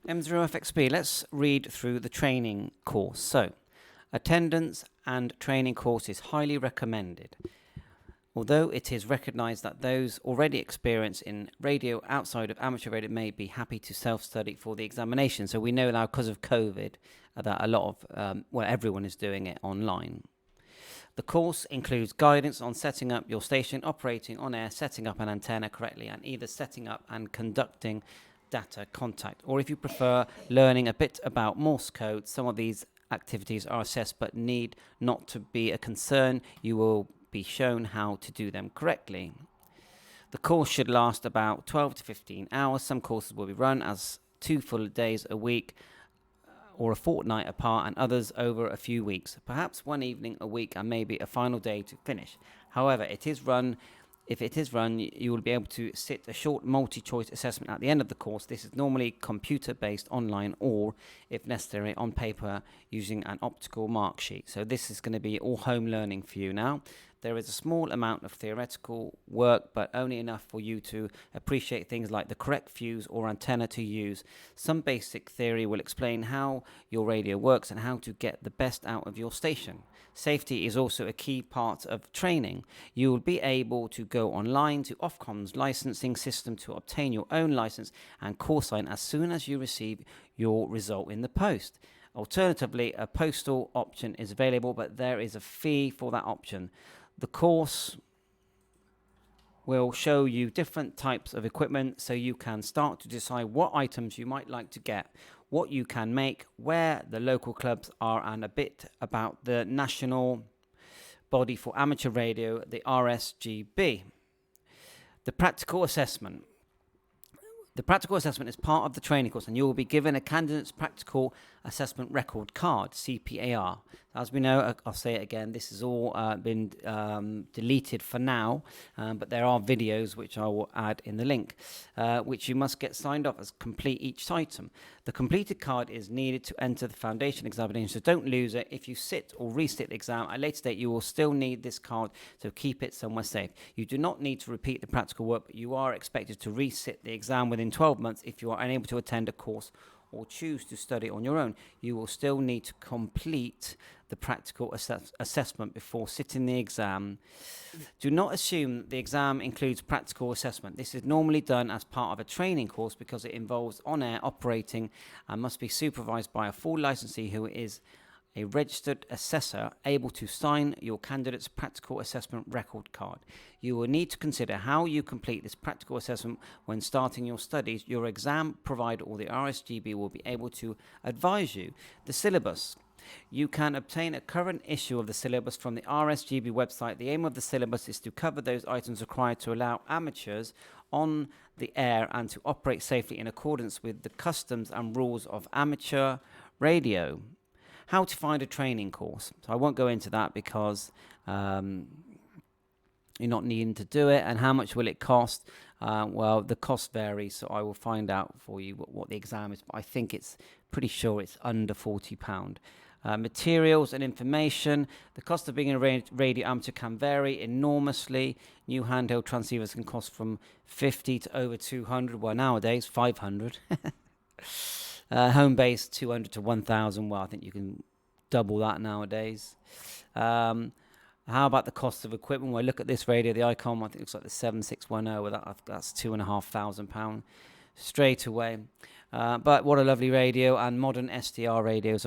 M0FXB, let's read through the training course. So, attendance and training course is highly recommended. Although it is recognised that those already experienced in radio outside of amateur radio may be happy to self-study for the examination. So we know now because of COVID that a lot of, everyone is doing it online. The course includes guidance on setting up your station, operating on air, setting up an antenna correctly, and either setting up and conducting data contact. Or if you prefer learning a bit about Morse code, some of these activities are assessed but need not to be a concern. You will be shown how to do them correctly. The course should last about 12 to 15 hours. Some courses will be run as 2 full days a week or a fortnight apart, and others over a few weeks, perhaps one evening a week and maybe a final day to finish. However, if it is run, you will be able to sit a short multi-choice assessment at the end of the course. This is normally computer-based online or, if necessary, on paper using an optical mark sheet. So this is going to be all home learning for you now. There is a small amount of theoretical work, but only enough for you to appreciate things like the correct fuse or antenna to use. Some basic theory will explain how your radio works and how to get the best out of your station. Safety is also a key part of training. You will be able to go online to Ofcom's licensing system to obtain your own license and call sign as soon as you receive your result in the post. Alternatively, a postal option is available, but there is a fee for that option. The course will show you different types of equipment so you can start to decide what items you might like to get, what you can make, where the local clubs are, and a bit about the national body for amateur radio, the RSGB. The practical assessment. The practical assessment is part of the training course, and you will be given a candidate's practical assessment record card, CPAR. As we know, I'll say it again, this has all been deleted for now, but there are videos which I will add in the link, which you must get signed off as complete each item. The completed card is needed to enter the foundation examination, so don't lose it. If you sit or resit the exam at a later date, you will still need this card, so keep it somewhere safe. You do not need to repeat the practical work, but you are expected to resit the exam within 12 months if you are unable to attend a course or choose to study on your own. You will still need to complete the practical assessment before sitting the exam. Do not assume the exam includes practical assessment. This is normally done as part of a training course because it involves on-air operating and must be supervised by a full licensee who is a registered assessor able to sign your candidate's practical assessment record card. You will need to consider how you complete this practical assessment when starting your studies. Your exam provider or the RSGB will be able to advise you. The syllabus. You can obtain a current issue of the syllabus from the RSGB website. The aim of the syllabus is to cover those items required to allow amateurs on the air and to operate safely in accordance with the customs and rules of amateur radio. How to find a training course. So I won't go into that because you're not needing to do it. And how much will it cost? Well, the cost varies, so I will find out for you what the exam is. But I think it's pretty sure it's under £40. Materials and information. The cost of being a radio amateur can vary enormously. New handheld transceivers can cost from 50 to over 200. Well, nowadays 500. Home base 200 to 1,000. Well, I think you can double that nowadays. How about the cost of equipment? Well, look at this radio, the Icon. I think it looks like the 7610. Well, that's £2,500 straight away. But what a lovely radio! And modern SDR radios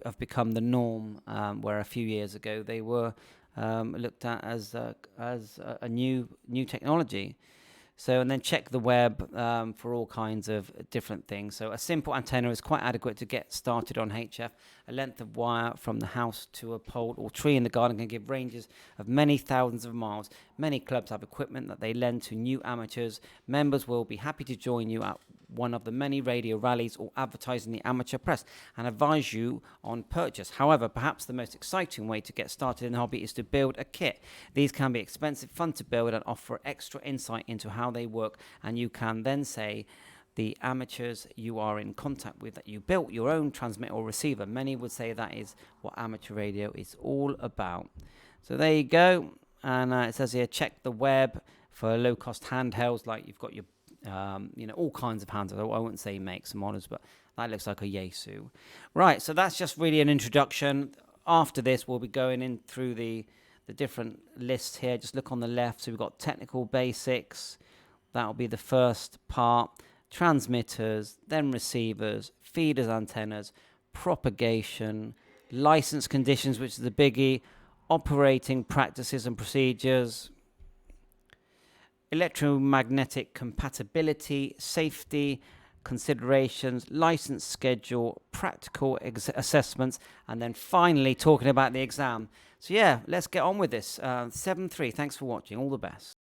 have become the norm, where a few years ago they were looked at as a new technology. So, and then check the web for all kinds of different things. So a simple antenna is quite adequate to get started on HF. A length of wire from the house to a pole or tree in the garden can give ranges of many thousands of miles. Many clubs have equipment that they lend to new amateurs. Members will be happy to join you at one of the many radio rallies or advertise in the amateur press and advise you on purchase. However, perhaps the most exciting way to get started in the hobby is to build a kit. These can be expensive, fun to build, and offer extra insight into how they work, and you can then say the amateurs you are in contact with that you built your own transmitter or receiver. Many would say that is what amateur radio is all about. So there you go. And it says here, check the web for low-cost handhelds, like you've got your all kinds of hands. I wouldn't say makes and models, but that looks like a Yaesu. Right, so that's just really an introduction. After this, we'll be going in through the different lists here. Just look on the left. So we've got technical basics. That'll be the first part. Transmitters, then receivers, feeders, antennas, propagation, license conditions, which is the biggie, operating practices and procedures, electromagnetic compatibility, safety considerations, license schedule, practical assessments, and then finally talking about the exam. So yeah, let's get on with this. 7-3, thanks for watching. All the best.